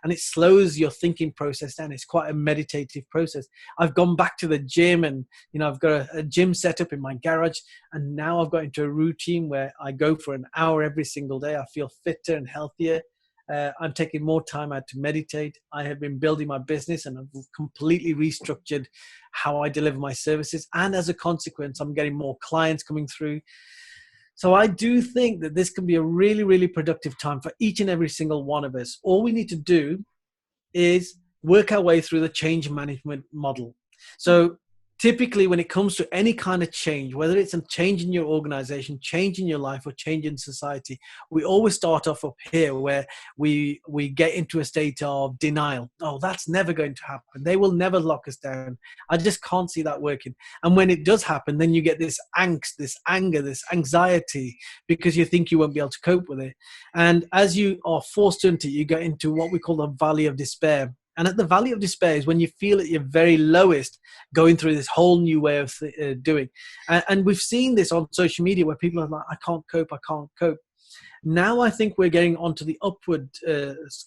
Speaker 2: And it slows your thinking process down. It's quite a meditative process. I've gone back to the gym and, I've got a gym set up in my garage, and now I've got into a routine where I go for an hour every single day. I feel fitter and healthier. I'm taking more time out to meditate. I have been building my business and I've completely restructured how I deliver my services. And as a consequence, I'm getting more clients coming through. So I do think that this can be a really, really productive time for each and every single one of us. All we need to do is work our way through the change management model. So typically when it comes to any kind of change, whether it's a change in your organization, change in your life, or change in society, we always start off up here where we get into a state of denial. Oh, that's never going to happen. They will never lock us down. I just can't see that working. And when it does happen, then you get this angst, this anger, this anxiety, because you think you won't be able to cope with it. And as you are forced into it, you get into what we call the valley of despair. And at the valley of despair is when you feel at your very lowest, going through this whole new way of doing. And we've seen this on social media where people are like, I can't cope, I can't cope. Now I think we're getting onto the upward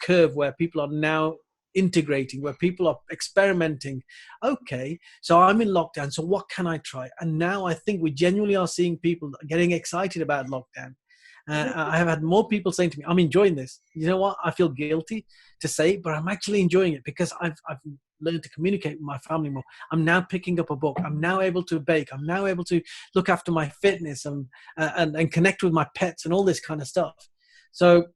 Speaker 2: curve where people are now integrating, where people are experimenting. Okay, so I'm in lockdown, so what can I try? And now I think we genuinely are seeing people getting excited about lockdown. I have had more people saying to me, I'm enjoying this. You know what? I feel guilty to say it, but I'm actually enjoying it because I've learned to communicate with my family more. I'm now picking up a book. I'm now able to bake. I'm now able to look after my fitness and connect with my pets and all this kind of stuff. So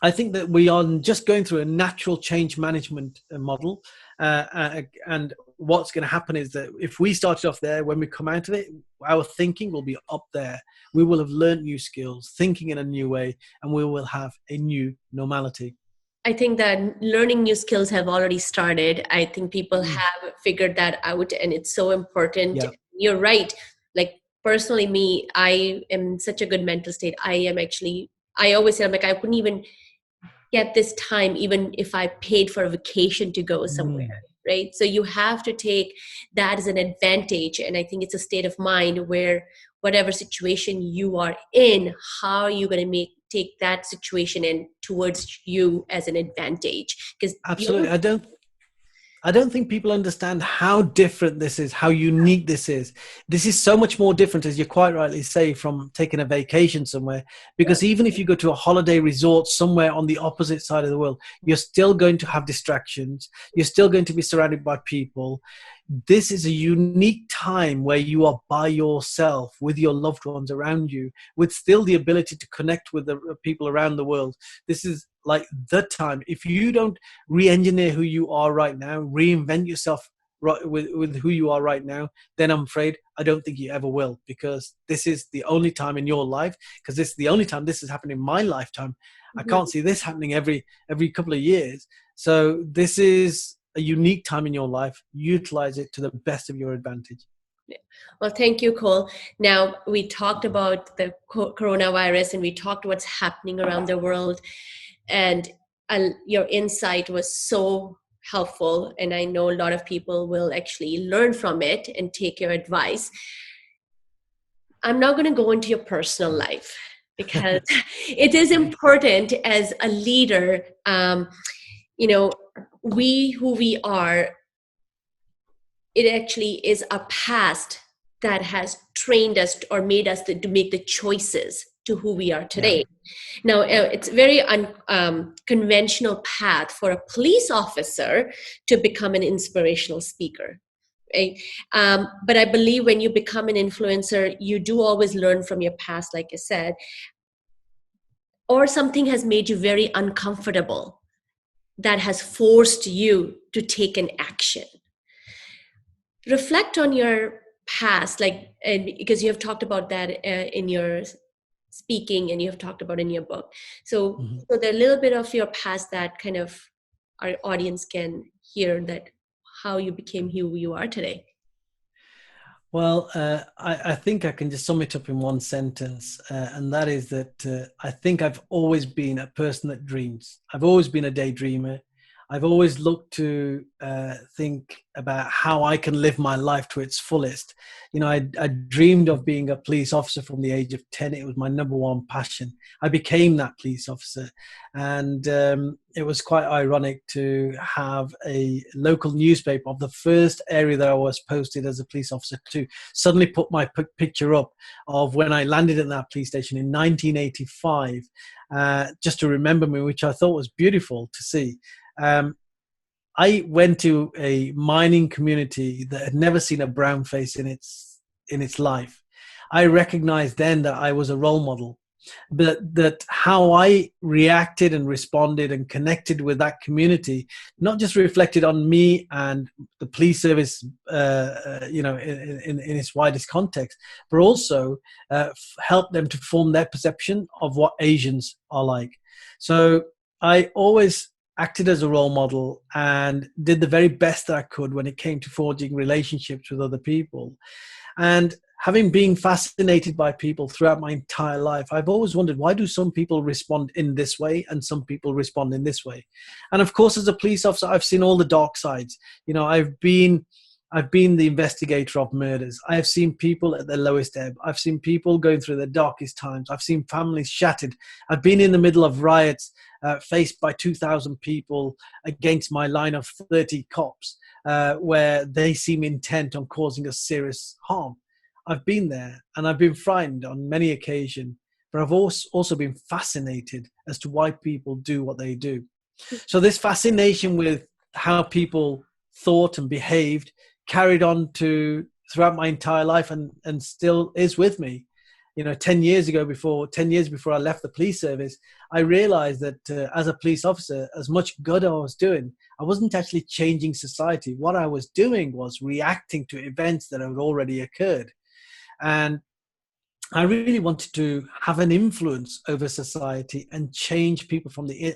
Speaker 2: I think that we are just going through a natural change management model. And what's going to happen is that if we started off there, when we come out of it, our thinking will be up there. We will have learned new skills, thinking in a new way, and we will have a new normality.
Speaker 1: I think that learning new skills have already started. I think people have figured that out, and it's so important.
Speaker 2: Yeah.
Speaker 1: You're right. Like personally, me, I am in such a good mental state. I always say, I'm like, I couldn't even get this time even if I paid for a vacation to go somewhere, right? So you have to take that as an advantage. And I think it's a state of mind where whatever situation you are in, how are you going to take that situation and towards you as an advantage? Because
Speaker 2: Absolutely. I don't think people understand how different this is, how unique this is. This is so much more different, as you quite rightly say, from taking a vacation somewhere. Because even if you go to a holiday resort somewhere on the opposite side of the world, you're still going to have distractions. You're still going to be surrounded by people. This is a unique time where you are by yourself with your loved ones around you, with still the ability to connect with the people around the world. This is like the time. If you don't re-engineer who you are right now, reinvent yourself with who you are right now, then I'm afraid I don't think you ever will, because this is the only time in your life, because this is the only time this has happened in my lifetime. I can't see this happening every couple of years. So this is a unique time in your life. Utilize it to the best of your advantage.
Speaker 1: Well, thank you, Cole. Now, we talked about the coronavirus and we talked what's happening around the world. And your insight was so helpful. And I know a lot of people will actually learn from it and take your advice. I'm not going to go into your personal life because it is important as a leader. Who we are, it actually is our past that has trained us or made us to make the choices to who we are today. Yeah. Now, it's a very unconventional path for a police officer to become an inspirational speaker. Right? But I believe when you become an influencer, you do always learn from your past, like I said, or something has made you very uncomfortable that has forced you to take an action. Reflect on your past, and because you have talked about that in your speaking and you have talked about in your book. So there's a little bit of your past that kind of our audience can hear that how you became who you are today.
Speaker 2: Well, I think I can just sum it up in one sentence, and that is that I think I've always been a person that dreams. I've always been a daydreamer. I've always looked to think about how I can live my life to its fullest. I dreamed of being a police officer from the age of 10. It was my number one passion. I became that police officer. And it was quite ironic to have a local newspaper of the first area that I was posted as a police officer to suddenly put my picture up of when I landed at that police station in 1985, just to remember me, which I thought was beautiful to see. Um, I went to a mining community that had never seen a brown face in its life. I recognized then that I was a role model, but that how I reacted and responded and connected with that community not just reflected on me and the police service, in its widest context, but also helped them to form their perception of what Asians are like. So I always acted as a role model and did the very best that I could when it came to forging relationships with other people. And having been fascinated by people throughout my entire life, I've always wondered, why do some people respond in this way and some people respond in this way? And of course, as a police officer, I've seen all the dark sides. I've been the investigator of murders. I have seen people at their lowest ebb. I've seen people going through their darkest times. I've seen families shattered. I've been in the middle of riots, faced by 2,000 people against my line of 30 cops, where they seem intent on causing us serious harm. I've been there, and I've been frightened on many occasions, but I've also been fascinated as to why people do what they do. So this fascination with how people thought and behaved carried on to throughout my entire life, and still is with me. 10 years before I left the police service, I realized that as a police officer, as much good I was doing, I wasn't actually changing society. What I was doing was reacting to events that had already occurred. And I really wanted to have an influence over society and change people from the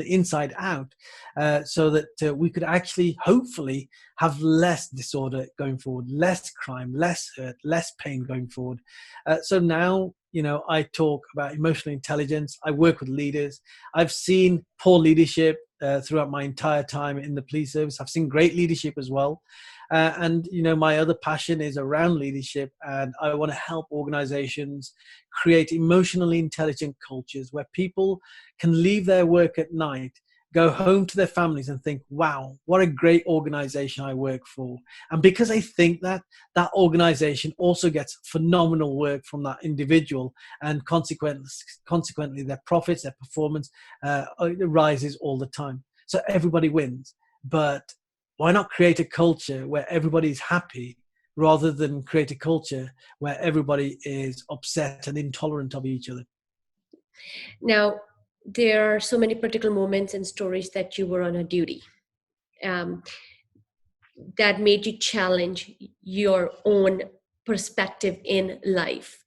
Speaker 2: inside out, so that we could actually, hopefully, have less disorder going forward, less crime, less hurt, less pain going forward. So now, I talk about emotional intelligence. I work with leaders. I've seen poor leadership throughout my entire time in the police service. I've seen great leadership as well. And my other passion is around leadership, and I want to help organizations create emotionally intelligent cultures where people can leave their work at night, go home to their families and think, wow, what a great organization I work for. And because I think that organization also gets phenomenal work from that individual, and consequently their profits, their performance rises all the time. So everybody wins. But why not create a culture where everybody's happy, rather than create a culture where everybody is upset and intolerant of each other?
Speaker 1: Now, there are so many particular moments and stories that you were on a duty, um, that made you challenge your own perspective in life.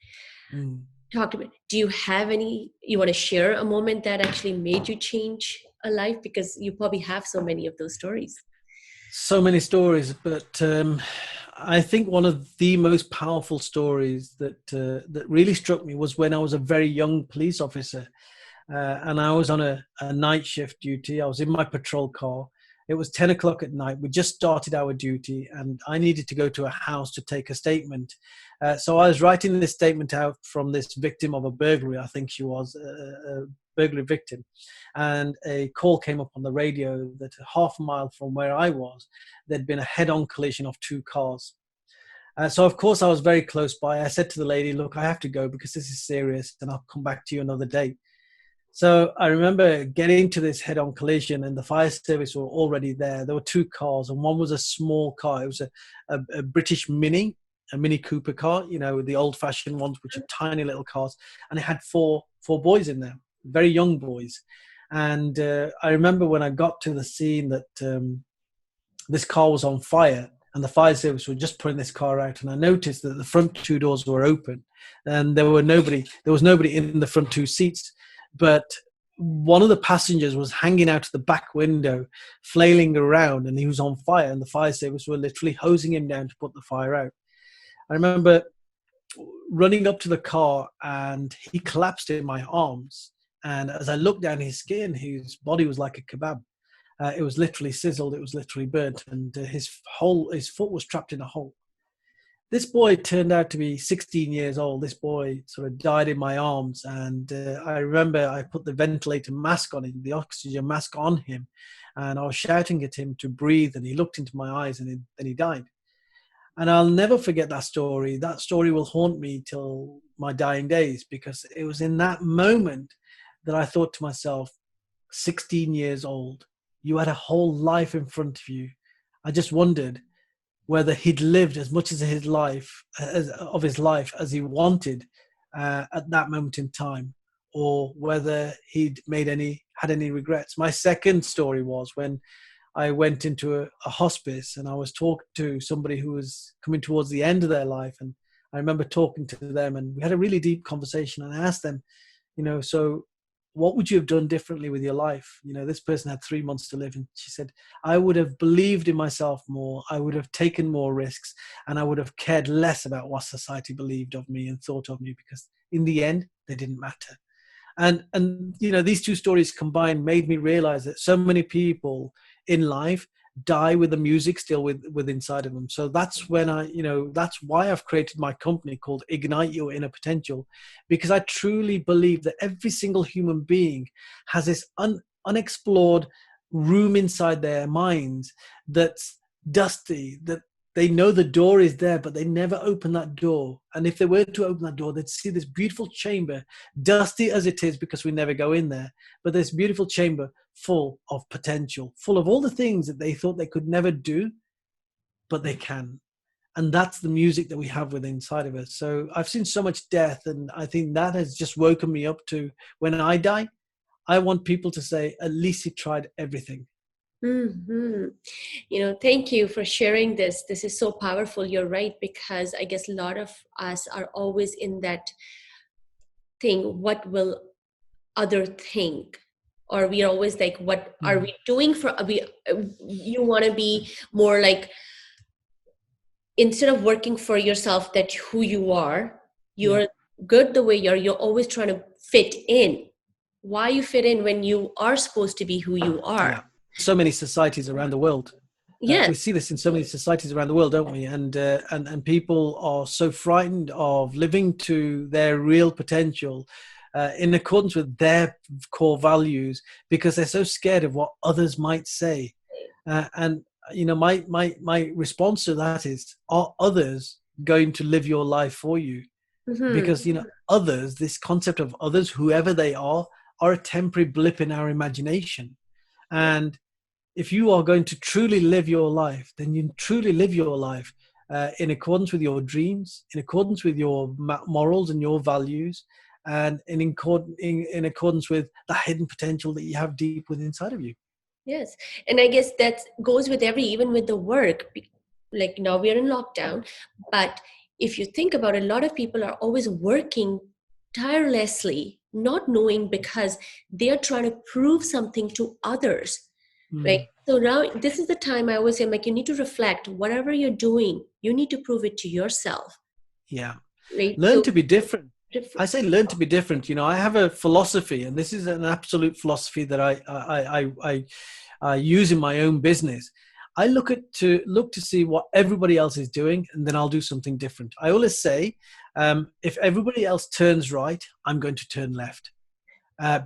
Speaker 2: Mm.
Speaker 1: Talk to me. Do you have any, you want to share a moment that actually made you change a life? Because you probably have so many of those stories.
Speaker 2: So many stories, but I think one of the most powerful stories that really struck me was when I was a very young police officer, and I was on a night shift duty. I was in my patrol car. It was 10 o'clock at night. We just started our duty, and I needed to go to a house to take a statement. So I was writing this statement out from this victim of a burglary. I think she was a burglary victim. And a call came up on the radio that half a mile from where I was, there'd been a head-on collision of two cars. So, of course, I was very close by. I said to the lady, look, I have to go because this is serious, and I'll come back to you another day. So I remember getting to this head-on collision, and the fire service were already there. There were two cars, and one was a small car. It was a British Mini, a Mini Cooper car, the old-fashioned ones, which are tiny little cars. And it had four boys in there, very young boys. And I remember when I got to the scene that this car was on fire, and the fire service were just putting this car out. And I noticed that the front two doors were open, and there was nobody in the front two seats. But one of the passengers was hanging out of the back window, flailing around, and he was on fire, and the fire service were literally hosing him down to put the fire out. I remember running up to the car, and he collapsed in my arms. And as I looked down his skin, his body was like a kebab. It was literally sizzled. It was literally burnt, and his foot was trapped in a hole. This boy turned out to be 16 years old. This boy sort of died in my arms, and I remember I put the ventilator mask on him, the oxygen mask on him, and I was shouting at him to breathe, and he looked into my eyes, and then he died. And I'll never forget that story. That story will haunt me till my dying days, because it was in that moment that I thought to myself, 16 years old, you had a whole life in front of you. I just wondered whether he'd lived as much of his life as he wanted at that moment in time, or whether had any regrets. My second story was when I went into a hospice, and I was talking to somebody who was coming towards the end of their life. And I remember talking to them, and we had a really deep conversation, and I asked them, so what would you have done differently with your life? This person had 3 months to live. And she said, I would have believed in myself more. I would have taken more risks, and I would have cared less about what society believed of me and thought of me, because in the end, they didn't matter. And these two stories combined made me realize that so many people in life die with the music still with inside of them. So that's when that's why I've created my company called Ignite Your Inner Potential, because I truly believe that every single human being has this unexplored room inside their minds that's dusty, that they know the door is there, but they never open that door. And if they were to open that door, they'd see this beautiful chamber, dusty as it is because we never go in there, but this beautiful chamber full of potential, full of all the things that they thought they could never do, but they can. And that's the music that we have within inside of us. So I've seen so much death, and I think that has just woken me up to, when I die, I want people to say, at least he tried everything.
Speaker 1: Mm-hmm. Thank you for sharing this. This is so powerful. You're right, because I guess a lot of us are always in that thing, what will other think? Or we are always like, what are we doing you want to be more like, instead of working for yourself, that who you are, you're good the way you're always trying to fit in. Why you fit in when you are supposed to be who you are?
Speaker 2: Yeah. So many societies around the world.
Speaker 1: Yes.
Speaker 2: We see this in so many societies around the world, don't we? And people are so frightened of living to their real potential in accordance with their core values, because they're so scared of what others might say. My response to that is, are others going to live your life for you?
Speaker 1: Mm-hmm.
Speaker 2: Because others, this concept of others, whoever they are a temporary blip in our imagination. And if you are going to truly live your life, then you truly live your life in accordance with your dreams, in accordance with your morals and your values, and in accordance with the hidden potential that you have deep within inside of you.
Speaker 1: Yes. And I guess that goes with even with the work. Like now we're in lockdown, but if you think about it, a lot of people are always working tirelessly, not knowing, because they're trying to prove something to others. Right. So now this is the time I always say, like, you need to reflect. Whatever you're doing, you need to prove it to yourself.
Speaker 2: Yeah.
Speaker 1: Right.
Speaker 2: Learn to be different. I say learn to be different. I have a philosophy, and this is an absolute philosophy that I use in my own business. I look to see what everybody else is doing, and then I'll do something different. I always say, if everybody else turns right, I'm going to turn left.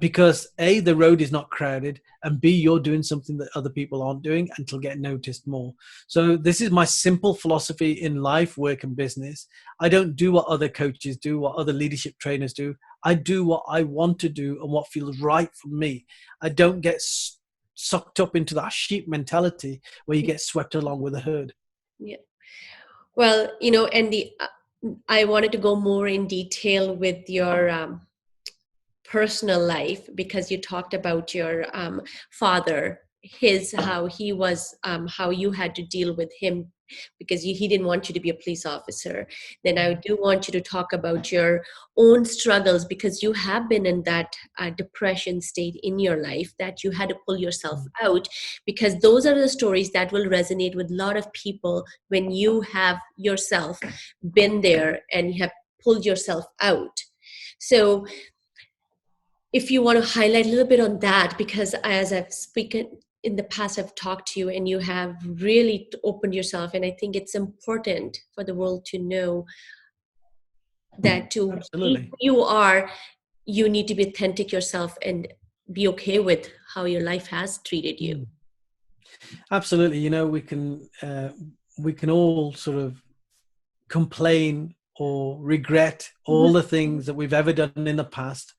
Speaker 2: Because A, the road is not crowded, and B, you're doing something that other people aren't doing, and it'll get noticed more. So this is my simple philosophy in life, work, and business. I don't do what other coaches do, what other leadership trainers do. I do what I want to do and what feels right for me. I don't get sucked up into that sheep mentality where you get swept along with the herd.
Speaker 1: Yeah. Well, and I wanted to go more in detail with your personal life, because you talked about your father, how he was, how you had to deal with him because he didn't want you to be a police officer. Then I do want you to talk about your own struggles, because you have been in that depression state in your life that you had to pull yourself out, because those are the stories that will resonate with a lot of people when you have yourself been there and you have pulled yourself out. So if you want to highlight a little bit on that, because as I've in the past I've talked to you, and you have really opened yourself. And I think it's important for the world to know that to be
Speaker 2: Absolutely.
Speaker 1: who you are, you need to be authentic yourself and be okay with how your life has treated you.
Speaker 2: Mm. Absolutely. You know, we can all sort of complain or regret all
Speaker 1: Mhm.
Speaker 2: the things that we've ever done in the past.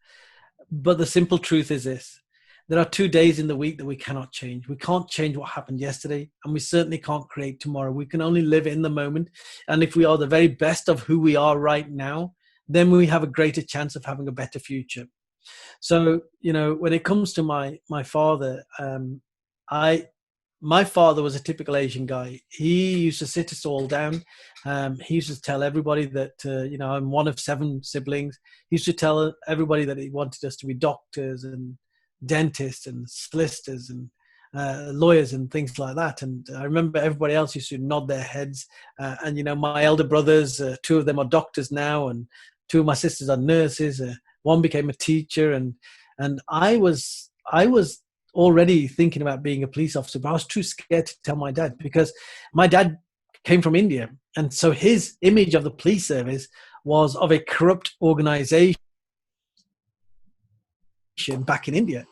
Speaker 2: But the simple truth is this: there are 2 days in the week that we cannot change. We can't change what happened yesterday, and we certainly can't create tomorrow. We can only live in the moment. And if we are the very best of who we are right now, then we have a greater chance of having a better future. So, you know, when it comes to my father, I my father was a typical Asian guy. He used to sit us all down. He used to tell everybody that, you know, I'm one of 7 siblings. He used to tell everybody that he wanted us to be doctors and dentists and solicitors and lawyers and things like that. And I remember everybody else used to nod their heads. And, you know, my elder brothers, 2 of them are doctors now, and 2 of my sisters are nurses. One became a teacher, and I was already thinking about being a police officer, but I was too scared to tell my dad because my dad came from India. And so his image of the police service was of a corrupt organization back in India.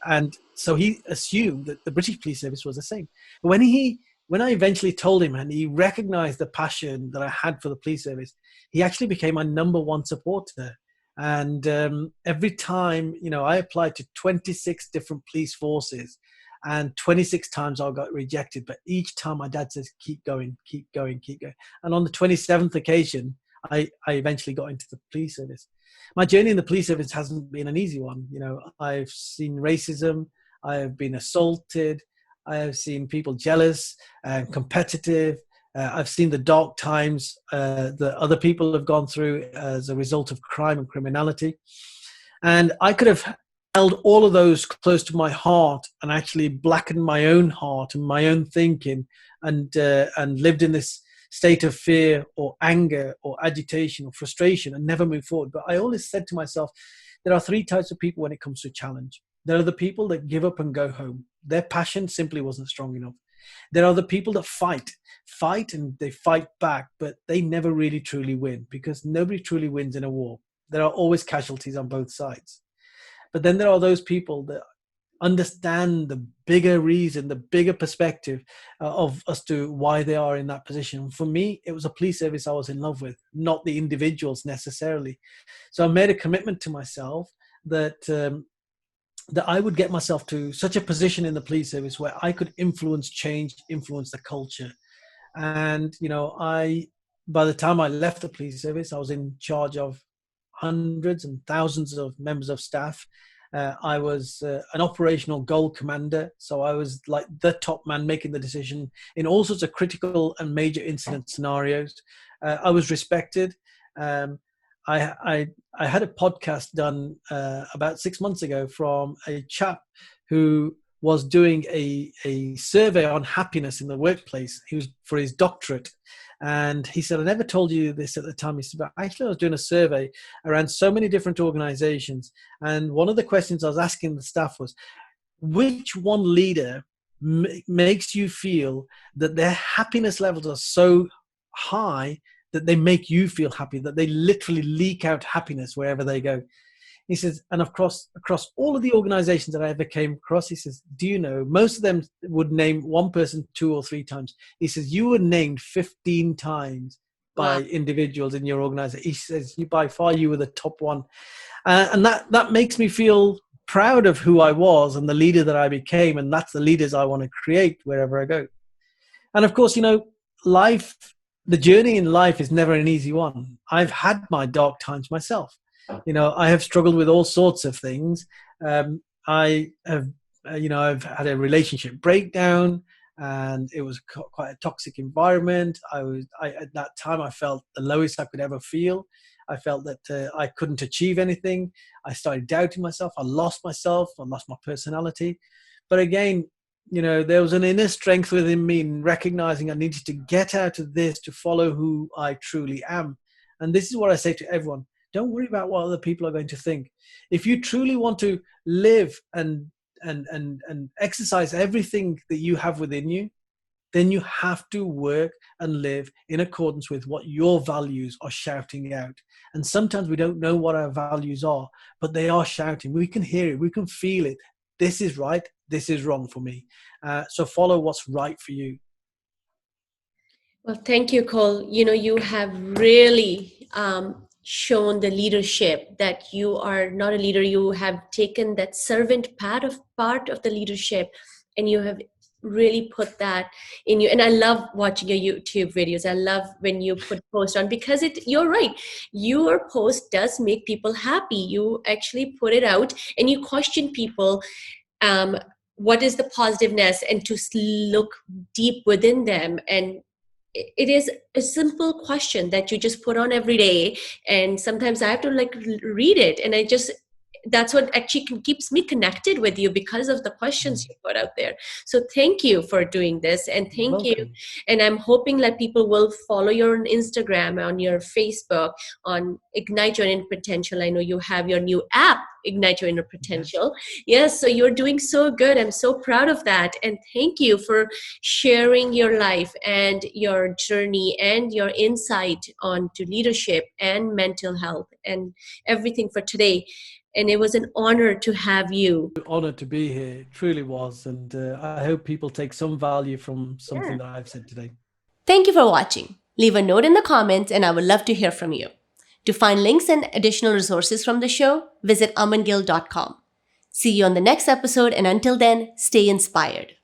Speaker 2: And so he assumed that the British police service was the same. But when I eventually told him and he recognized the passion that I had for the police service, he actually became my number one supporter. And every time, you know, I applied to 26 different police forces, and 26 times I got rejected. But each time my dad says, keep going, keep going, keep going. And on the 27th occasion, I eventually got into the police service. My journey in the police service hasn't been an easy one. You know, I've seen racism, I have been assaulted, I have seen people jealous and competitive. I've seen the dark times that other people have gone through as a result of crime and criminality. And I could have held all of those close to my heart and actually blackened my own heart and my own thinking, and lived in this state of fear or anger or agitation or frustration and never move forward. But I always said to myself, there are 3 types of people when it comes to challenge. There are the people that give up and go home. Their passion simply wasn't strong enough. There are the people that fight and they fight back, but they never really truly win, because nobody truly wins in a war. There are always casualties on both sides. But then there are those people that understand the bigger reason, the bigger perspective of as to why they are in that position. For me, it was a police service I was in love with, not the individuals necessarily. So I made a commitment to myself that I would get myself to such a position in the police service where I could influence change, influence the culture. And, you know, by the time I left the police service, I was in charge of hundreds and thousands of members of staff. I was an operational goal commander. So I was like the top man making the decision in all sorts of critical and major incident scenarios. I was respected. Um, I had a podcast done about 6 months ago from a chap who was doing a survey on happiness in the workplace. He was for his doctorate. And he said, I never told you this at the time. He said, but actually, I was doing a survey around so many different organizations. And one of the questions I was asking the staff was, which one leader makes you feel that their happiness levels are so high that they make you feel happy, that they literally leak out happiness wherever they go? He says, and across all of the organizations that I ever came across, he says, do you know, most of them would name one person 2 or 3 times. He says, you were named 15 times
Speaker 1: Wow.
Speaker 2: by individuals in your organization. He says, you by far, you were the top one. And that makes me feel proud of who I was and the leader that I became. And that's the leaders I want to create wherever I go. And of course, you know, life, the journey in life is never an easy one. I've had my dark times myself. You know, I have struggled with all sorts of things. I have, you know, I've had a relationship breakdown, and it was quite a toxic environment. At that time, I felt the lowest I could ever feel. I felt that I couldn't achieve anything. I started doubting myself. I lost myself. I lost my personality. But again, you know, there was an inner strength within me in recognizing I needed to get out of this to follow who I truly am. And this is what I say to everyone: don't worry about what other people are going to think. If you truly want to live and exercise everything that you have within you, then you have to work and live in accordance with what your values are shouting out. And sometimes we don't know what our values are, but they are shouting. We can hear it. We can feel it. This is right. This is wrong for me. So follow what's right for you.
Speaker 1: Well, thank you, Cole. You have really shown the leadership that you are not a leader. You have taken that servant part of the leadership, and you have really put that in you. And I love watching your YouTube videos. I love when you put post on, because you're right. Your post does make people happy. You actually put it out and you question people. Um, what is the positiveness, and to look deep within them, and it is a simple question that you just put on every day, and sometimes I have to like read it, and that's what actually keeps me connected with you, because of the questions you put out there. So thank you for doing this, and
Speaker 2: You're
Speaker 1: thank you.
Speaker 2: welcome.
Speaker 1: And I'm hoping that people will follow you on Instagram, on your Facebook, on Ignite Your Inner Potential. I know you have your new app, Ignite Your Inner Potential. Yes, so you're doing so good. I'm so proud of that. And thank you for sharing your life and your journey and your insight onto leadership and mental health and everything for today. And it was an honor to have you.
Speaker 2: Honored to be here. It truly was. And I hope people take some value from
Speaker 1: Yeah.
Speaker 2: something that I've said today.
Speaker 1: Thank you for watching. Leave a note in the comments and I would love to hear from you. To find links and additional resources from the show, visit amangill.com. See you on the next episode, and until then, stay inspired.